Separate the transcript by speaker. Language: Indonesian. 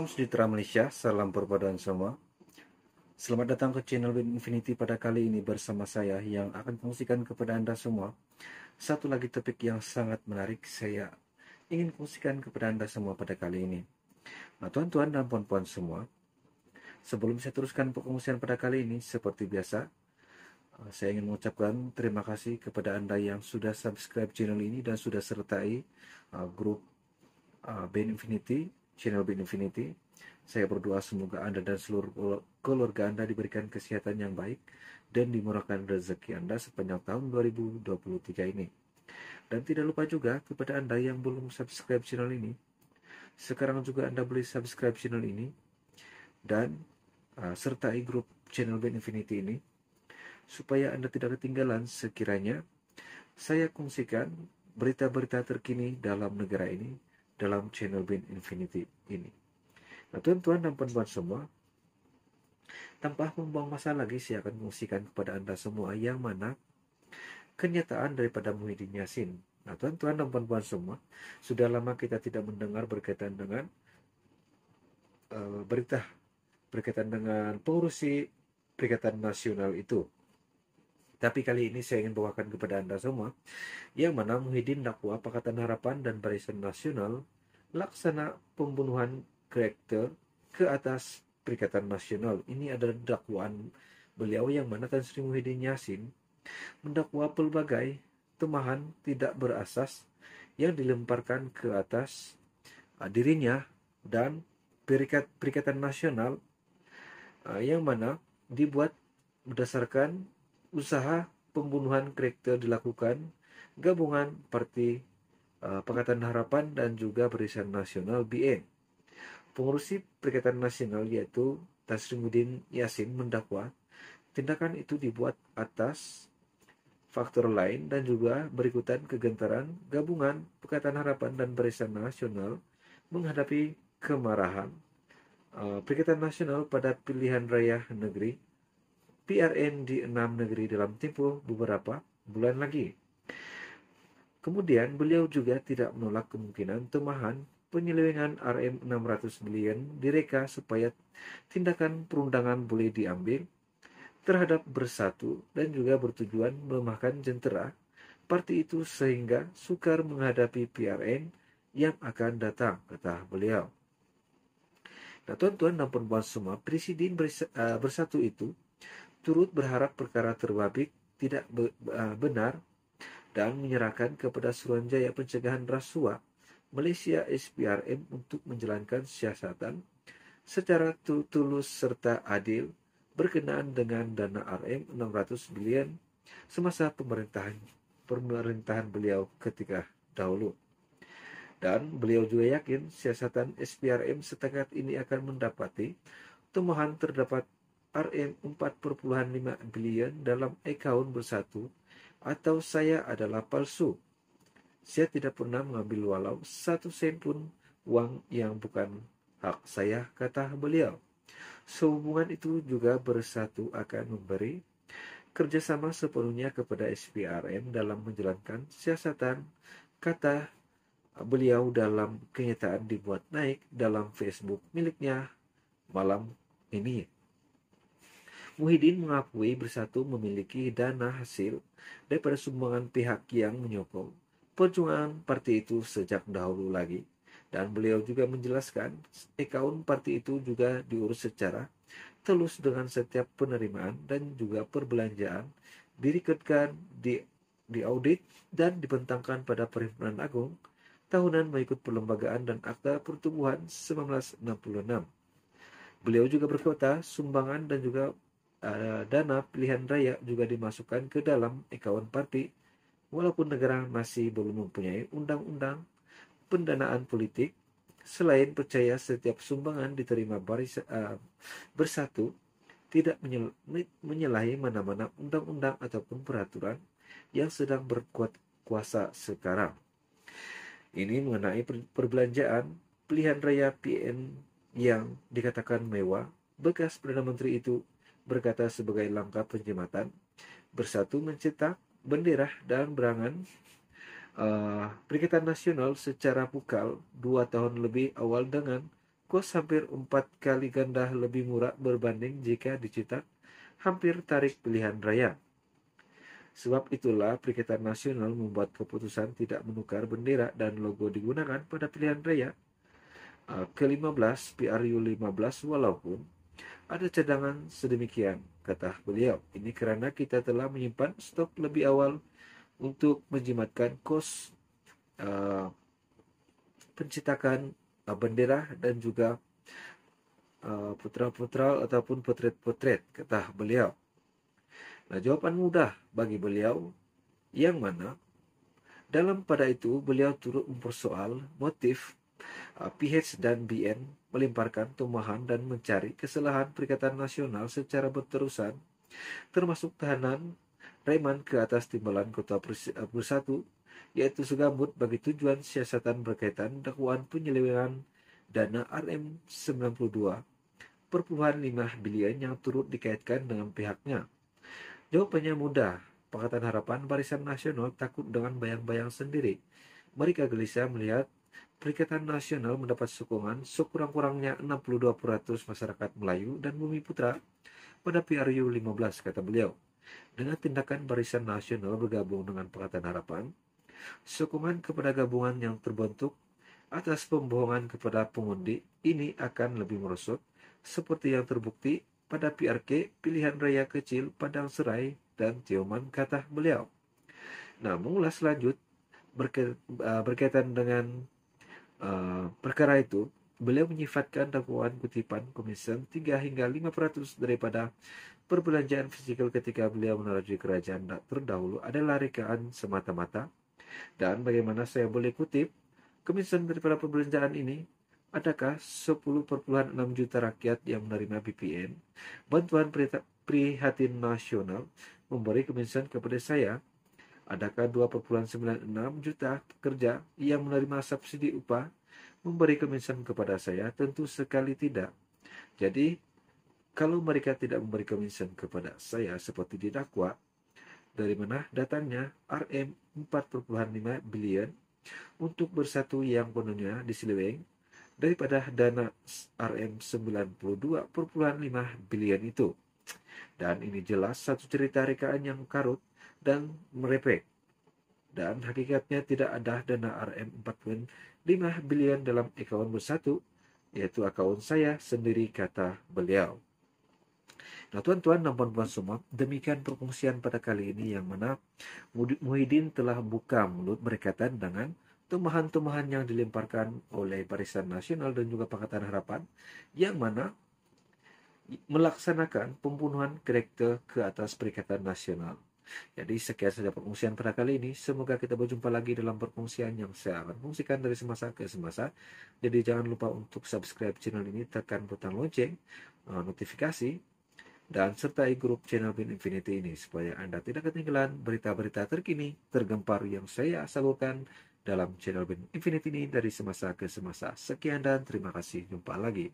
Speaker 1: Salam sejahtera Malaysia, salam perpaduan semua. Selamat datang ke channel Bin Infinity pada kali ini bersama saya yang akan kongsikan kepada Anda semua satu lagi topik yang sangat menarik saya ingin kongsikan kepada Anda semua pada kali ini. Nah, tuan-tuan dan puan-puan semua, sebelum saya teruskan pengungsian pada kali ini, seperti biasa, saya ingin mengucapkan terima kasih kepada Anda yang sudah subscribe channel ini dan sudah sertai grup Bin Infinity, channel Bin Infinity. Saya berdoa semoga Anda dan seluruh keluarga Anda diberikan kesehatan yang baik dan dimurahkan rezeki Anda sepanjang tahun 2023 ini. Dan tidak lupa juga kepada Anda yang belum subscribe channel ini, sekarang juga Anda boleh subscribe channel ini dan sertai grup channel Bin Infinity ini supaya Anda tidak ketinggalan sekiranya saya kongsikan berita-berita terkini dalam negara ini dalam channel Bin Infinity ini. Nah, tuan-tuan dan puan-puan semua, tanpa membuang masa lagi, saya akan mengungsikan kepada Anda semua yang mana kenyataan daripada Muhyiddin Yassin. Nah, tuan-tuan dan puan-puan semua, sudah lama kita tidak mendengar berkaitan dengan berita berkaitan dengan pengurusi Perikatan Nasional itu. Tapi kali ini saya ingin bawakan kepada Anda semua yang mana Muhyiddin dakwa Pakatan Harapan dan Barisan Nasional laksana pembunuhan karakter ke atas Perikatan Nasional. Ini adalah dakwaan beliau yang mana Tan Sri Muhyiddin Yassin mendakwa pelbagai tuduhan tidak berasas yang dilemparkan ke atas dirinya dan Perikatan Nasional yang mana dibuat berdasarkan usaha pembunuhan karakter dilakukan gabungan Parti Pakatan Harapan dan juga Barisan Nasional BN. Pengurusi Perikatan Nasional yaitu Tan Sri Muhyiddin Yassin mendakwa tindakan itu dibuat atas faktor lain dan juga berikutan kegentaran gabungan Pakatan Harapan dan Barisan Nasional menghadapi kemarahan Perikatan Nasional pada pilihan raya negeri PRN di 6 negeri dalam tempoh beberapa bulan lagi. Kemudian beliau juga tidak menolak kemungkinan temahan penyelewengan RM600 miliar direka supaya tindakan perundangan boleh diambil terhadap Bersatu dan juga bertujuan melemahkan jentera parti itu sehingga sukar menghadapi PRN yang akan datang, kata beliau. Nah, tuan-tuan dan puan-puan semua, Presiden Bersatu itu turut berharap perkara terbabit tidak benar dan menyerahkan kepada Suruhanjaya Pencegahan Rasuah Malaysia SPRM untuk menjalankan siasatan secara tulus serta adil berkenaan dengan dana RM600 bilion semasa pemerintahan beliau ketika dahulu. Dan beliau juga yakin siasatan SPRM setakat ini akan mendapati temuan terdapat RM4,5 bilion dalam akaun Bersatu atau saya adalah palsu. Saya tidak pernah mengambil walau 1 sen pun uang yang bukan hak saya, kata beliau. Sehubungan itu juga Bersatu akan memberi kerjasama sepenuhnya kepada SPRM dalam menjalankan siasatan, kata beliau dalam kenyataan dibuat naik dalam Facebook miliknya malam ini. Muhyiddin mengakui Bersatu memiliki dana hasil daripada sumbangan pihak yang menyokong perjuangan parti itu sejak dahulu lagi. Dan beliau juga menjelaskan akaun parti itu juga diurus secara telus dengan setiap penerimaan dan juga perbelanjaan direkodkan, diaudit dan dibentangkan pada Perhimpunan Agung tahunan mengikut perlembagaan dan Akta Pertubuhan 1966. Beliau juga berkata sumbangan dan juga dana pilihan raya juga dimasukkan ke dalam akaun parti walaupun negara masih belum mempunyai undang-undang pendanaan politik. Selain percaya setiap sumbangan diterima Bersatu tidak menyalahi mana-mana undang-undang ataupun peraturan yang sedang berkuat kuasa sekarang. Ini mengenai perbelanjaan pilihan raya PN yang dikatakan mewah. Bekas Perdana Menteri itu berkata sebagai langkah penjematan, Bersatu mencetak bendera dan berangan Perikatan Nasional secara pukal 2 tahun lebih awal dengan kos hampir 4 kali ganda lebih murah berbanding jika dicetak hampir tarik pilihan raya. Sebab itulah Perikatan Nasional membuat keputusan tidak menukar bendera dan logo digunakan pada pilihan raya ke-15 PRU 15 walaupun ada cadangan sedemikian, kata beliau. Ini karena kita telah menyimpan stok lebih awal untuk menjimatkan kos pencetakan bendera dan juga putra-putra ataupun potret-potret, kata beliau. Nah, jawaban mudah bagi beliau yang mana dalam pada itu beliau turut mempersoal motif PH dan BN melemparkan tumahan dan mencari kesalahan Perikatan Nasional secara berterusan, termasuk tahanan reman ke atas timbalan Kota Bersatu, yaitu segambut bagi tujuan siasatan berkaitan dakwaan penyelewengan dana RM92,5 bilion yang turut dikaitkan dengan pihaknya. Jawabannya mudah. Pakatan Harapan Barisan Nasional takut dengan bayang-bayang sendiri. Mereka gelisah melihat Perikatan Nasional mendapat sokongan sekurang-kurangnya 62% masyarakat Melayu dan Bumi Putra pada PRU 15, kata beliau. Dengan tindakan Barisan Nasional bergabung dengan Pakatan Harapan, sokongan kepada gabungan yang terbentuk atas pembohongan kepada pengundi ini akan lebih merosot, seperti yang terbukti pada PRK pilihan raya kecil Padang Serai dan Tioman, kata beliau. Nah, mengulas lanjut berkaitan dengan perkara itu, beliau menyifatkan dakwaan kutipan Komisen 3 hingga 5% daripada perbelanjaan fisikal ketika beliau menerajui kerajaan terdahulu adalah rekaan semata-mata. Dan bagaimana saya boleh kutip, komisen daripada perbelanjaan ini, adakah 10,6 juta rakyat yang menerima BPN, Bantuan Prihatin Nasional, memberi komisen kepada saya? Adakah 2,96 juta pekerja yang menerima subsidi upah memberi komisen kepada saya? Tentu sekali tidak. Jadi, kalau mereka tidak memberi komisen kepada saya seperti didakwa, dari mana datangnya RM4,5 bilion untuk Bersatu yang penuhnya diseleweng daripada dana RM92,5 bilion itu? Dan ini jelas satu cerita rekaan yang karut dan merepek. Dan hakikatnya tidak ada dana RM4,5 bilion dalam akaun Bersatu, yaitu akaun saya sendiri, kata beliau. Nah, tuan-tuan dan puan-puan semua, demikian perkongsian pada kali ini yang mana Muhyiddin telah buka mulut berkaitan dengan tumahan-tumahan yang dilemparkan oleh Barisan Nasional dan juga Pakatan Harapan yang mana melaksanakan pembunuhan karakter ke atas Perikatan Nasional. Jadi sekian saja perkongsian pada kali ini. Semoga kita berjumpa lagi dalam perkongsian yang saya akan kongsikan dari semasa ke semasa. Jadi jangan lupa untuk subscribe channel ini, tekan butang lonceng, notifikasi, dan sertai grup channel Bin Infinity ini supaya Anda tidak ketinggalan berita-berita terkini, tergempar yang saya salurkan dalam channel Bin Infinity ini dari semasa ke semasa. Sekian dan terima kasih. Jumpa lagi.